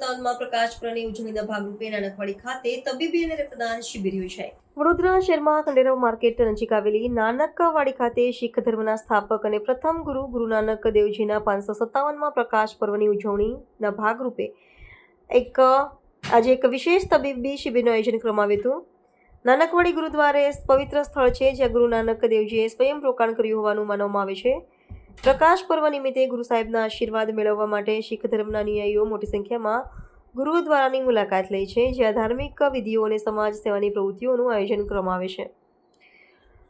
57માં પ્રકાશ પર્વની ઉજવણીના ભાગરૂપે નાનકવાડી ખાતે તબીબી અને રક્તદાન શિબિર યોજાઈ। વડોદરા શહેરમાં ખંડેરાવ માર્કેટ નજીક આવેલી નાનકવાડી ખાતે શીખ ધર્મના સ્થાપક અને પ્રથમ ગુરુ નાનક દેવજીના 557માં પ્રકાશ પર્વની ઉજવણીના ભાગરૂપે આજે એક વિશેષ તબીબી શિબિરનું આયોજન કરવામાં આવ્યું હતું। નાનકવાડી ગુરુદ્વારે પવિત્ર સ્થળ છે જ્યાં ગુરુ નાનક દેવજીએ સ્વયં રોકાણ કર્યું હોવાનું માનવામાં આવે છે। પ્રકાશ પર્વ નિમિત્તે ગુરુ સાહેબના આશીર્વાદ મેળવવા માટે શીખ ધર્મના અનુયાયીઓ મોટી સંખ્યામાં ગુરુદ્વારાની મુલાકાત લે છે, જ્યાં ધાર્મિક વિધિઓ અને સમાજ સેવાની પ્રવૃત્તિઓનું આયોજન કરવામાં આવે છે।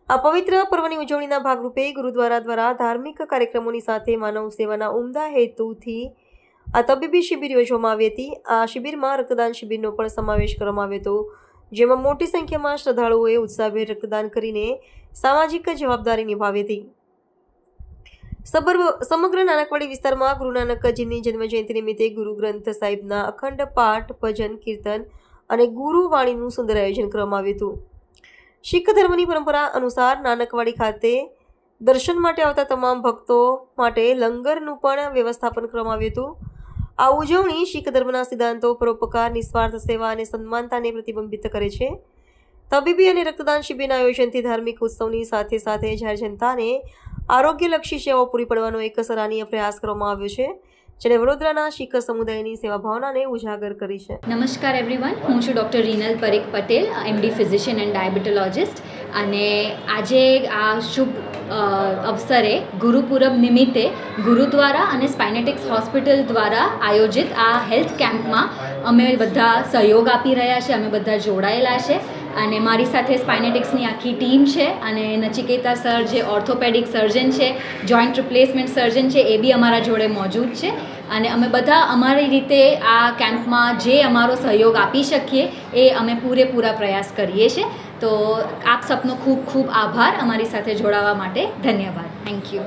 આ પવિત્ર પર્વની ઉજવણીના ભાગરૂપે ગુરુદ્વારા દ્વારા ધાર્મિક કાર્યક્રમોની સાથે માનવ સેવાના ઉમદા હેતુથી આ તબીબી શિબિર યોજવામાં આવી હતી। આ શિબિરમાં રક્તદાન શિબિરનો પણ સમાવેશ કરવામાં આવ્યો હતો, જેમાં મોટી સંખ્યામાં શ્રદ્ધાળુઓએ ઉત્સાહભેર રક્તદાન કરીને સામાજિક જવાબદારી નિભાવી હતી। સમગ્ર નાનકવાડી વિસ્તારમાં ગુરુ નાનકજીની જન્મજયંતિ નિમિત્તે ગુરુ ગ્રંથ સાહિબના અખંડ પાઠ, ભજન, કીર્તન અને ગુરુવાણીનું સુંદર આયોજન કરવામાં આવ્યું હતું। શીખ ધર્મની પરંપરા અનુસાર નાનકવાડી ખાતે દર્શન માટે આવતા તમામ ભક્તો માટે લંગરનું પણ વ્યવસ્થાપન કરવામાં આવ્યું હતું। આ ઉજવણી શીખ ધર્મના સિદ્ધાંતો, પરોપકાર, નિસ્વાર્થ સેવા અને સન્માનતાને પ્રતિબિંબિત કરે છે। તબીબી અને રક્તદાન શિબિરના આયોજનથી ધાર્મિક ઉત્સવની સાથે સાથે જાહેર જનતાને આરોગ્યલક્ષી સેવાઓ પૂરી પાડવાનો એક સરાહનીય પ્રયાસ કરવામાં આવ્યો છે, જેણે વડોદરાના શીખ સમુદાયની સેવા ભાવનાને ઉજાગર કરી છે। નમસ્કાર એવરીવન, હું છું doctor Rinal Parikh Patel, MD physician and diabetologist. અને આજે આ શુભ અવસરે ગુરુપુરબ નિમિત્તે ગુરુદ્વારા અને સ્પાઇનેટિક્સ હોસ્પિટલ દ્વારા આયોજિત આ હેલ્થ કેમ્પમાં અમે બધા સહયોગ આપી રહ્યા છે, અમે બધા જોડાયેલા છે અને મારી સાથે સ્પાઇનેટિક્સની આખી ટીમ છે અને નચિકેતા સર જે ઓર્થોપેડિક સર્જન છે, જોઈન્ટ રિપ્લેસમેન્ટ સર્જન છે, એ બી અમારા જોડે મોજૂદ છે અને અમે બધા અમારી રીતે આ કેમ્પમાં જે અમારો સહયોગ આપી શકીએ એ અમે પૂરેપૂરા પ્રયાસ કરીએ છીએ। તો આપ સપનો ખૂબ ખૂબ આભાર અમારી સાથે જોડાવા માટે, ધન્યવાદ, થેન્ક યુ।